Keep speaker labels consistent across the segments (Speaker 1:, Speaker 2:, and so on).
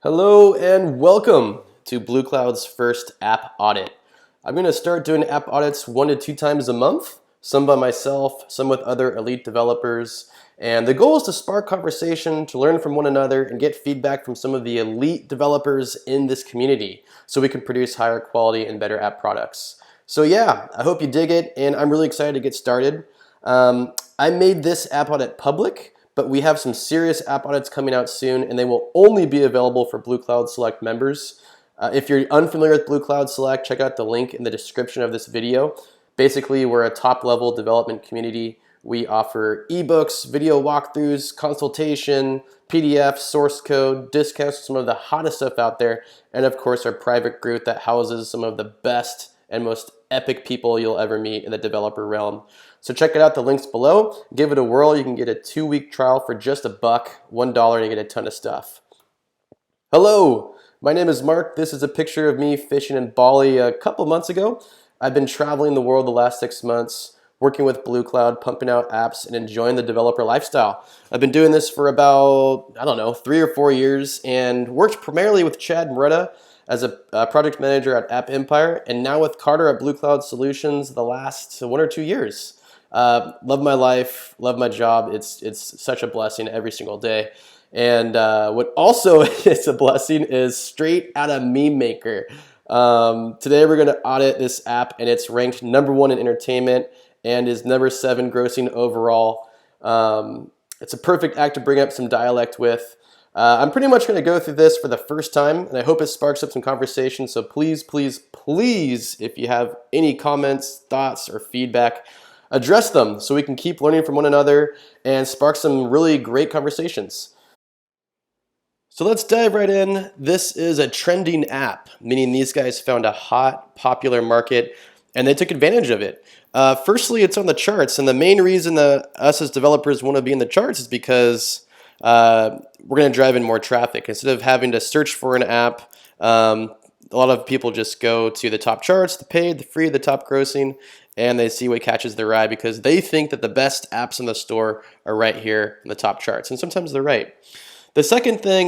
Speaker 1: Hello and welcome to Blue Cloud's first app audit. I'm going to start doing app audits 1 to 2 times a month, some by myself, some with other elite developers. And the goal is to spark conversation, to learn from one another, and get feedback from some of the elite developers in this community so we can produce higher quality and better app products. So yeah, I hope you dig it, and I'm really excited to get started. I made this app audit public, but we have some serious app audits coming out soon, and they will only be available for Blue Cloud Select members. If you're unfamiliar with Blue Cloud Select, check out the link in the description of this video. Basically, we're a top-level development community. We offer ebooks, video walkthroughs, consultation, PDFs, source code, discounts, some of the hottest stuff out there, and of course our private group that houses some of the best and most epic people you'll ever meet in the developer realm. So check it out, the link's below. Give it a whirl. You can get a 2-week trial for just $1, $1, and you get a ton of stuff. Hello, my name is Mark. This is a picture of me fishing in Bali a couple months ago. I've been traveling the world the last 6 months, working with Blue Cloud, pumping out apps, and enjoying the developer lifestyle. I've been doing this for about, 3 or 4 years, and worked primarily with Chad Moretta as a project manager at App Empire, and now with Carter at Blue Cloud Solutions the last 1 or 2 years. Love my life, love my job. It's such a blessing every single day. And what also is a blessing is Straight Outta Meme Maker. Today we're going to audit this app, and it's ranked #1 in entertainment and is #7 grossing overall. It's a perfect act to bring up some dialect with. I'm pretty much going to go through this for the first time, and I hope it sparks up some conversation. So please, please, please, if you have any comments, thoughts, or feedback, address them so we can keep learning from one another and spark some really great conversations. So let's dive right in. This is a trending app, meaning these guys found a hot, popular market and they took advantage of it. Firstly, it's on the charts, and the main reason that us as developers want to be in the charts is because we're going to drive in more traffic. Instead of having to search for an app, a lot of people just go to the top charts, the paid, the free, the top grossing, and they see what catches their eye because they think that the best apps in the store are right here in the top charts, and sometimes they're right. The second thing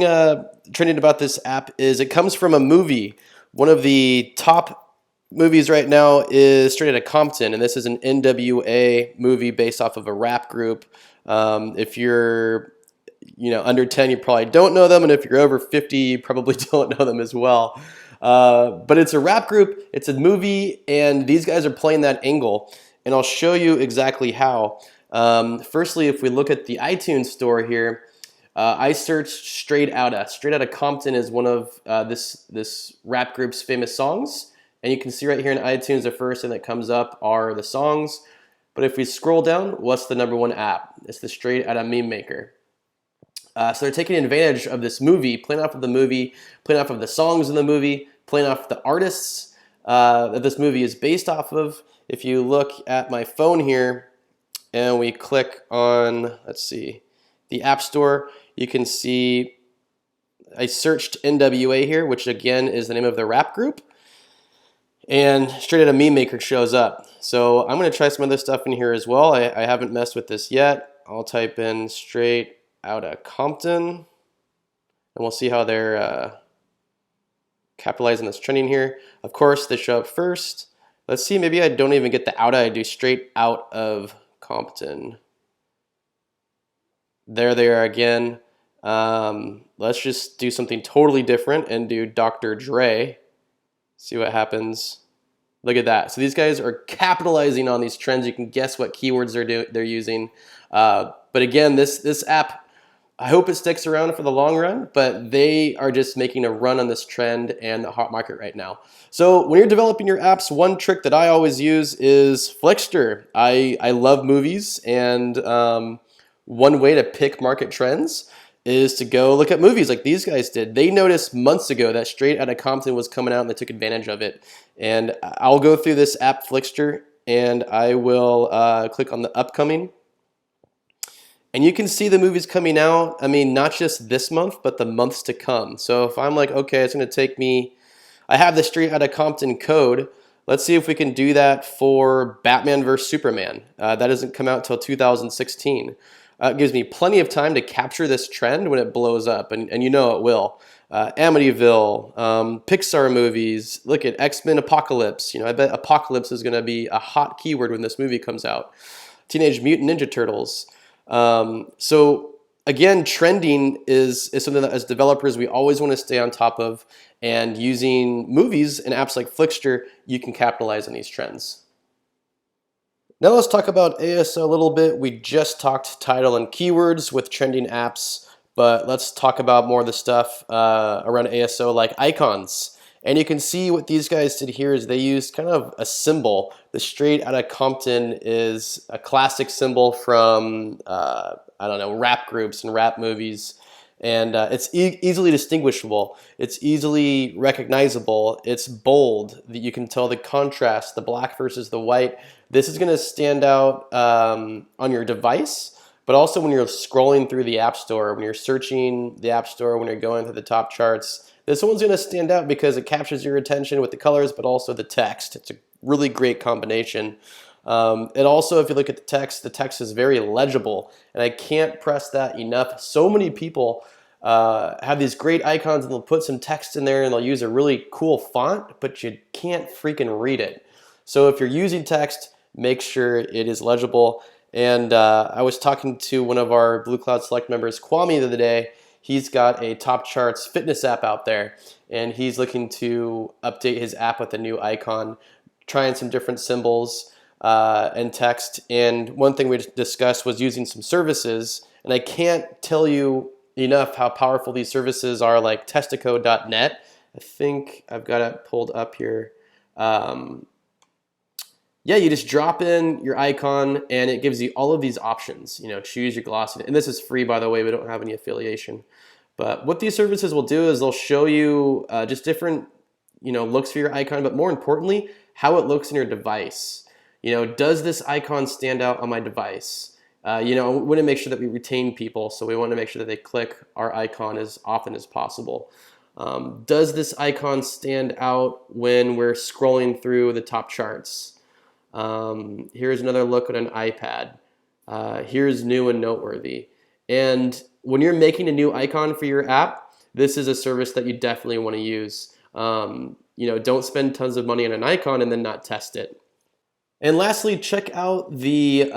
Speaker 1: trending about this app is it comes from a movie. One of the top movies right now is Straight Outta Compton, and this is an NWA movie based off of a rap group. If you're under 10, you probably don't know them, and if you're over 50, you probably don't know them as well. But it's a rap group, it's a movie, and these guys are playing that angle, and I'll show you exactly how. Firstly, if we look at the iTunes store here, I searched Straight Outta Compton is one of this rap group's famous songs, and you can see right here in iTunes the first thing that comes up are the songs. But if we scroll down, what's the #1 app? It's the Straight Outta Meme Maker. So they're taking advantage of this movie, playing off of the movie, playing off of the songs in the movie, playing off the artists that this movie is based off of. If you look at my phone here and we click on, let's see, the App Store, you can see I searched NWA here, which again is the name of the rap group, and Straight Outta Meme Maker shows up. So I'm going to try some other stuff in here as well. I haven't messed with this yet. I'll type in Straight Outta Compton, and we'll see how they're capitalizing this trending here. Of course, they show up first. Let's see, maybe I don't even get the Outta, I do Straight Out of Compton. There they are again. Let's just do something totally different and do Dr. Dre. See what happens. Look at that. So these guys are capitalizing on these trends. You can guess what keywords they're using. But again, this app, I hope it sticks around for the long run, but they are just making a run on this trend and the hot market right now. So when you're developing your apps, one trick that I always use is Flickster. I love movies, and one way to pick market trends is to go look at movies like these guys did. They noticed months ago that Straight Outta Compton was coming out, and they took advantage of it. And I'll go through this app Flickster, and I will click on the upcoming. And you can see the movies coming out, I mean, not just this month, but the months to come. So if I'm like, okay, it's going to take me, I have the Straight Outta Compton code. Let's see if we can do that for Batman vs. Superman. That doesn't come out until 2016. It gives me plenty of time to capture this trend when it blows up, and you know it will. Amityville, Pixar movies. Look at X-Men Apocalypse. I bet apocalypse is going to be a hot keyword when this movie comes out. Teenage Mutant Ninja Turtles. So again, trending is something that as developers we always want to stay on top of, and using movies and apps like Flickster, you can capitalize on these trends. Now let's talk about ASO a little bit. We just talked title and keywords with trending apps, but let's talk about more of the stuff around ASO like icons. And you can see what these guys did here is they used kind of a symbol. The Straight Outta Compton is a classic symbol from, I don't know, rap groups and rap movies. And it's easily distinguishable. It's easily recognizable. It's bold. You can tell the contrast, the black versus the white. This is going to stand out on your device, but also when you're scrolling through the App Store, when you're searching the App Store, when you're going through the top charts. This one's going to stand out because it captures your attention with the colors, but also the text. It's a really great combination. It also, if you look at the text is very legible, and I can't press that enough. So many people have these great icons and they'll put some text in there and they'll use a really cool font, but you can't freaking read it. So if you're using text, make sure it is legible. And I was talking to one of our Blue Cloud Select members, Kwame, the other day. He's got a top charts fitness app out there, and he's looking to update his app with a new icon, trying some different symbols and text. And one thing we discussed was using some services, and I can't tell you enough how powerful these services are, like testico.net. I think I've got it pulled up here. Yeah, you just drop in your icon and it gives you all of these options. Choose your glossy, and this is free, by the way. We don't have any affiliation. But what these services will do is they'll show you just different looks for your icon, but more importantly, how it looks in your device. Does this icon stand out on my device? We want to make sure that we retain people, so we want to make sure that they click our icon as often as possible. Does this icon stand out when we're scrolling through the top charts? Here's another look at an iPad. Here's new and noteworthy. And when you're making a new icon for your app, this is a service that you definitely want to use. Don't spend tons of money on an icon and then not test it. And lastly, check out the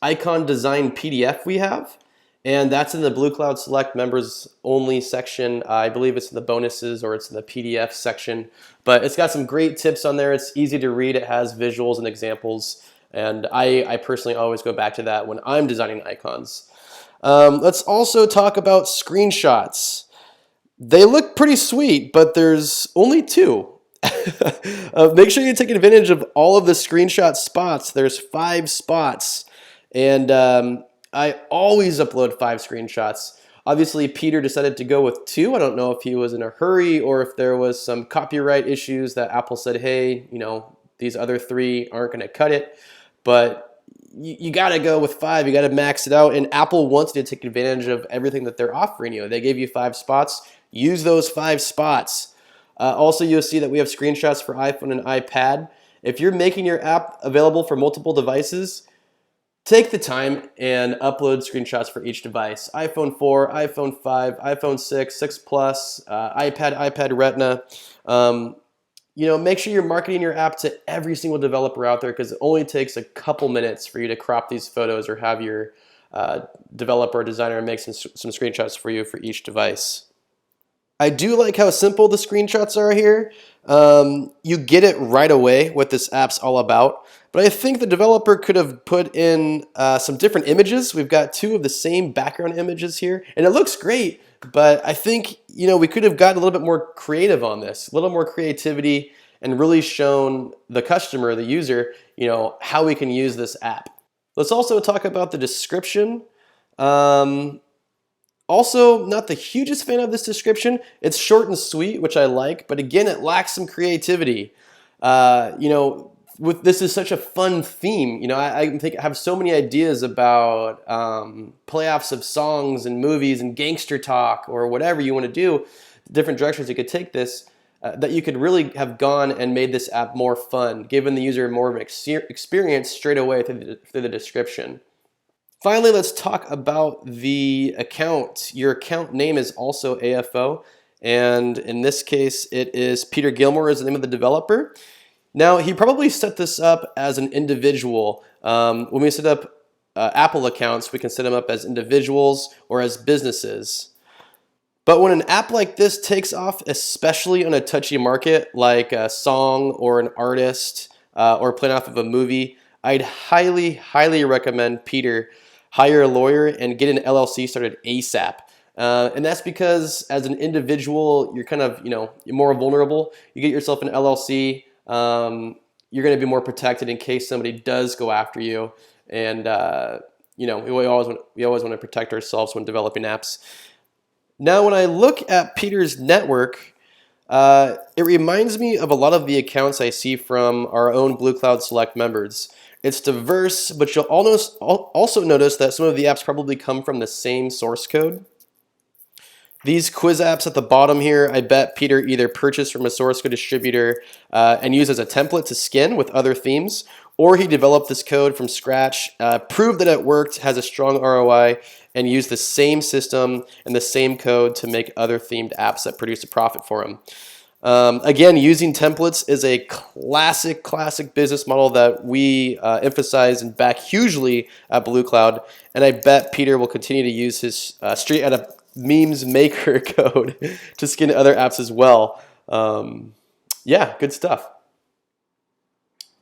Speaker 1: icon design PDF we have. And that's in the Blue Cloud Select members only section. I believe it's in the bonuses or it's in the PDF section. But it's got some great tips on there. It's easy to read. It has visuals and examples. And I personally always go back to that when I'm designing icons. Let's also talk about screenshots. They look pretty sweet, but there's only two. Make sure you take advantage of all of the screenshot spots. There's 5 spots. And I always upload 5 screenshots. Obviously, Peter decided to go with 2. I don't know if he was in a hurry or if there was some copyright issues that Apple said, hey, these other 3 aren't going to cut it. But you got to go with 5. You got to max it out. And Apple wants you to take advantage of everything that they're offering you. They gave you 5 spots. Use those 5 spots. Also, you'll see that we have screenshots for iPhone and iPad. If you're making your app available for multiple devices, take the time and upload screenshots for each device. iPhone 4, iPhone 5, iPhone 6, 6 Plus, iPad Retina. Make sure you're marketing your app to every single developer out there, because it only takes a couple minutes for you to crop these photos or have your developer or designer make some screenshots for you for each device. I do like how simple the screenshots are here. You get it right away what this app's all about. But I think the developer could have put in some different images. We've got 2 of the same background images here, and it looks great. But I think we could have gotten a little bit more creative on this, a little more creativity, and really shown the customer, the user, how we can use this app. Let's also talk about the description. Also, not the hugest fan of this description. It's short and sweet, which I like, but again, it lacks some creativity. This is such a fun theme. I think I have so many ideas about playoffs of songs and movies and gangster talk or whatever you want to do, different directions you could take this, that you could really have gone and made this app more fun, given the user more of an experience straight away through the description. Finally, let's talk about the account. Your account name is also AFO, and in this case, it is Peter Gilmore is the name of the developer. Now, he probably set this up as an individual. When we set up Apple accounts, we can set them up as individuals or as businesses. But when an app like this takes off, especially on a touchy market like a song or an artist or playing off of a movie, I'd highly, highly recommend Peter hire a lawyer and get an LLC started ASAP. And that's because as an individual, you're kind of, you're more vulnerable. You get yourself an LLC, you're going to be more protected in case somebody does go after you. And, we always want to protect ourselves when developing apps. Now, when I look at Peter's network, it reminds me of a lot of the accounts I see from our own Blue Cloud Select members. It's diverse, but you'll also notice that some of the apps probably come from the same source code. These quiz apps at the bottom here, I bet Peter either purchased from a source code distributor and used as a template to skin with other themes, or he developed this code from scratch, proved that it worked, has a strong ROI, and used the same system and the same code to make other themed apps that produce a profit for him. Again, using templates is a classic business model that we emphasize and back hugely at Blue Cloud, and I bet Peter will continue to use his Straight Outta Memes Maker code to skin other apps as well. Yeah, good stuff.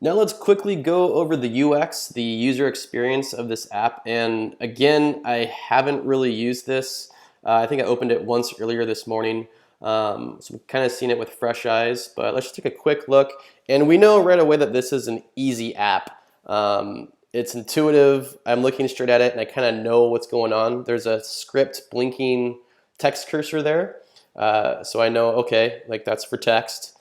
Speaker 1: Now let's quickly go over the UX, the user experience of this app. And again, I haven't really used this. I think I opened it once earlier this morning. So I'm kind of seeing it with fresh eyes, but let's just take a quick look. And we know right away that this is an easy app. It's intuitive. I'm looking straight at it and I kind of know what's going on. There's a script blinking text cursor there. So I know, okay, like that's for text.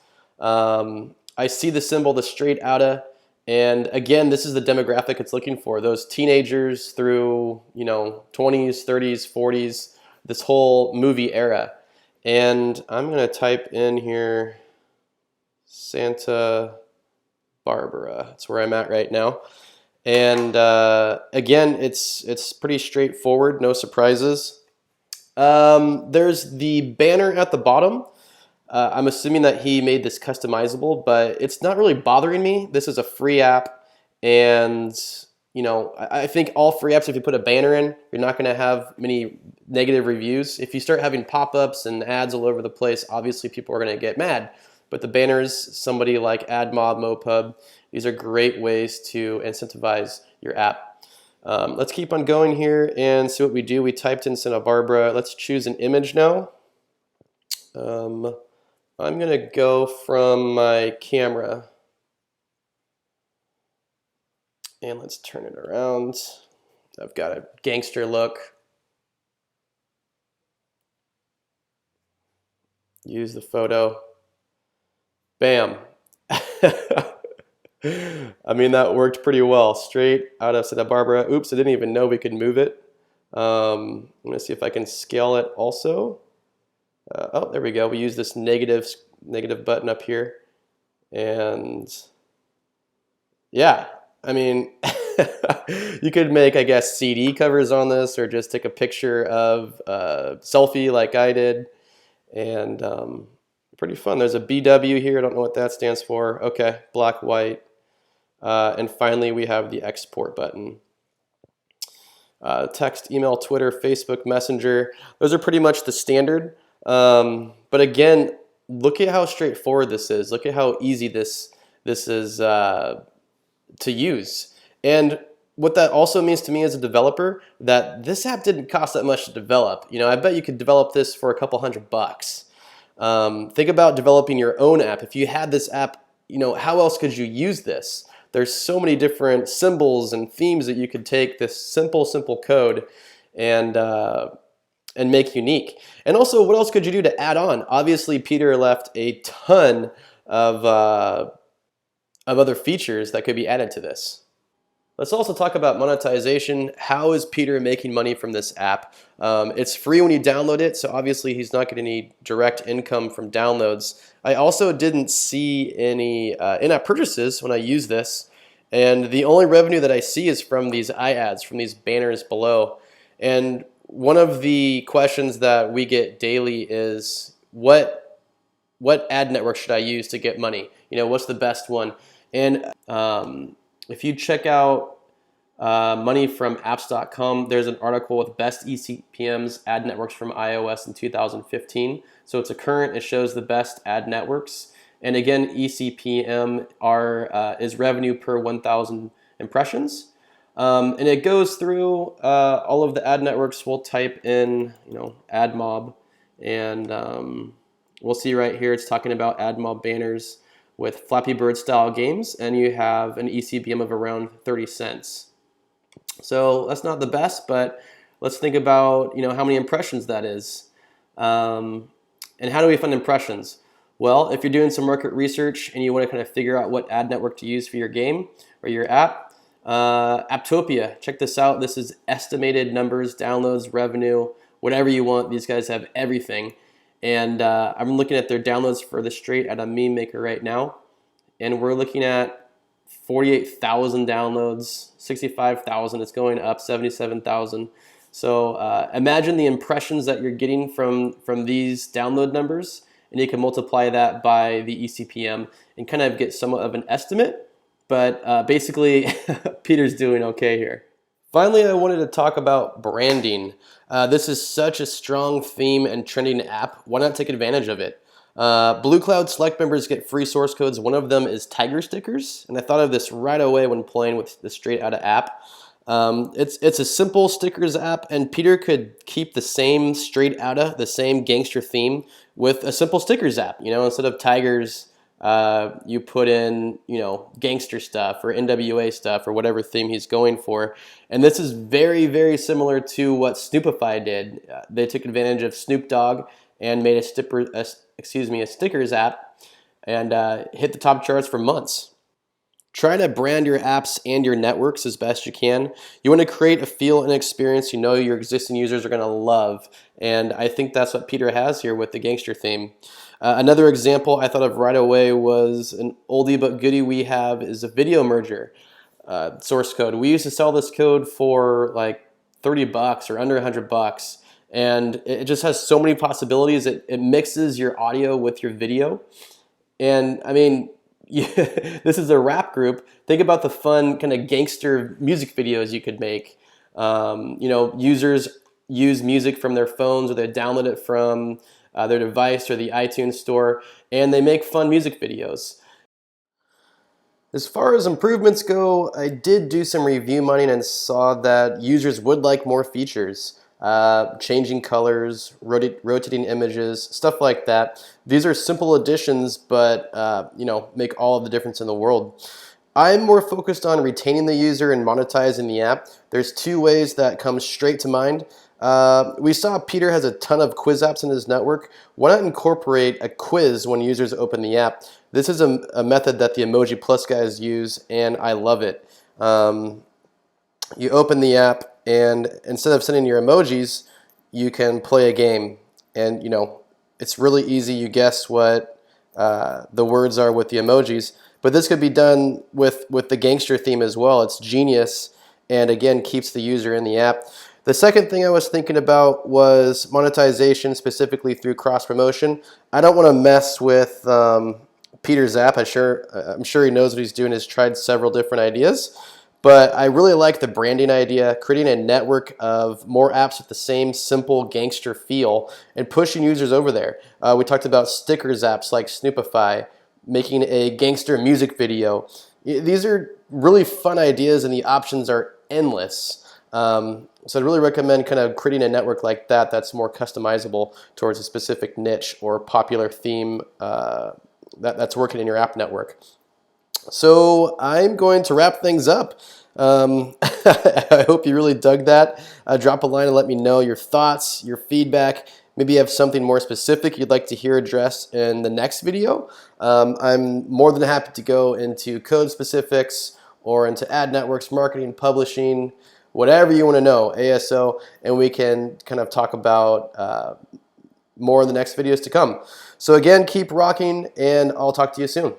Speaker 1: I see the symbol, the Straight Outta, and again, this is the demographic it's looking for. Those teenagers through, 20s, 30s, 40s, this whole movie era. And I'm gonna type in here Santa Barbara. That's where I'm at right now. And again, it's pretty straightforward, no surprises. There's the banner at the bottom. I'm assuming that he made this customizable, but it's not really bothering me. This is a free app, and I think all free apps, if you put a banner in, you're not going to have many negative reviews. If you start having pop-ups and ads all over the place, obviously people are going to get mad. But the banners, somebody like AdMob, MoPub, these are great ways to incentivize your app. Let's keep on going here and see what we do. We typed in Santa Barbara. Let's choose an image now. I'm going to go from my camera. And let's turn it around. I've got a gangster look. Use the photo. Bam. I mean, that worked pretty well. Straight out of Santa Barbara. Oops, I didn't even know we could move it. I'm going to see if I can scale it also. Oh, there we go. We use this negative button up here. And yeah, I mean, you could make, I guess, CD covers on this or just take a picture of a selfie like I did. And pretty fun. There's a BW here. I don't know what that stands for. Okay, black, white. And finally, we have the export button. Text, email, Twitter, Facebook, Messenger. Those are pretty much the standard. But again, look at how straightforward this is. Look at how easy this is to use. And what that also means to me as a developer, that this app didn't cost that much to develop. I bet you could develop this for a couple $100. Think about developing your own app. If you had this app, how else could you use this? There's so many different symbols and themes that you could take this simple code and make unique. And also, what else could you do to add on? Obviously, Peter left a ton of other features that could be added to this. Let's also talk about monetization. How is Peter making money from this app? It's free when you download it, so obviously he's not getting any direct income from downloads. I also didn't see any in-app purchases when I used this, And the only revenue that I see is from these ads, from these banners below. And one of the questions that we get daily is what ad network should I use to get money? You know, what's the best one? And if you check out money from apps.com, there's an article with best eCPMs ad networks from iOS in 2015. So it's a current, it shows the best ad networks. And again, eCPM is revenue per 1,000 impressions. And it goes through all of the ad networks. We'll type in, AdMob, and we'll see right here it's talking about AdMob banners with Flappy Bird style games, and you have an eCPM of around 30 cents. So that's not the best, but let's think about how many impressions that is. And how do we find impressions? Well, if you're doing some market research and you want to kind of figure out what ad network to use for your game or your app, Apptopia, check this out. This is estimated numbers, downloads, revenue, whatever you want. These guys have everything. And I'm looking at their downloads for the Straight Outta Meme Maker right now. And we're looking at 48,000 downloads, 65,000. It's going up, 77,000. So imagine the impressions that you're getting from these download numbers, and you can multiply that by the eCPM and kind of get somewhat of an estimate. But basically, Peter's doing okay here. Finally, I wanted to talk about branding. This is such a strong theme and trending app. Why not take advantage of it? Blue Cloud Select members get free source codes. One of them is tiger stickers, and I thought of this right away when playing with the Straight Outta app. It's a simple stickers app, and Peter could keep the same Straight Outta, the same gangster theme with a simple stickers app. Instead of tigers, you put in gangster stuff or NWA stuff or whatever theme he's going for. And this is very, very similar to what Snoopify did. They took advantage of Snoop Dogg and made a stickers app, and hit the top charts for months. Try to brand your apps and your networks as best you can. You want to create a feel and experience your existing users are going to love. And I think that's what Peter has here with the gangster theme. Another example I thought of right away was an oldie but goodie we have is a video merger source code. We used to sell this code for like $30 or under $100. And it just has so many possibilities. It mixes your audio with your video. And I mean, this is a rap group. Think about the fun kind of gangster music videos you could make. Users use music from their phones, or they download it from their device or the iTunes store, and they make fun music videos. As far as improvements go, I did do some review mining and saw that users would like more features. Changing colors, rotating images, stuff like that. These are simple additions, but make all of the difference in the world. I'm more focused on retaining the user and monetizing the app. There's two ways that come straight to mind. We saw Peter has a ton of quiz apps in his network. Why not incorporate a quiz when users open the app? This is a method that the Emoji Plus guys use, and I love it. You open the app, and instead of sending your emojis, you can play a game. And it's really easy. You guess what the words are with the emojis. But this could be done with the gangster theme as well. It's genius, and again, keeps the user in the app. The second thing I was thinking about was monetization, specifically through cross-promotion. I don't want to mess with Peter's app. I'm sure he knows what he's doing. He's tried several different ideas. But I really like the branding idea, creating a network of more apps with the same simple gangster feel and pushing users over there. We talked about stickers apps like Snoopify, making a gangster music video. These are really fun ideas, and the options are endless. So I'd really recommend kind of creating a network like that that's more customizable towards a specific niche or popular theme that's working in your app network. So I'm going to wrap things up. I hope you really dug that. Drop a line and let me know your thoughts, your feedback. Maybe you have something more specific you'd like to hear addressed in the next video. I'm more than happy to go into code specifics or into ad networks, marketing, publishing, whatever you want to know, ASO, and we can kind of talk about more in the next videos to come. So again, keep rocking, and I'll talk to you soon.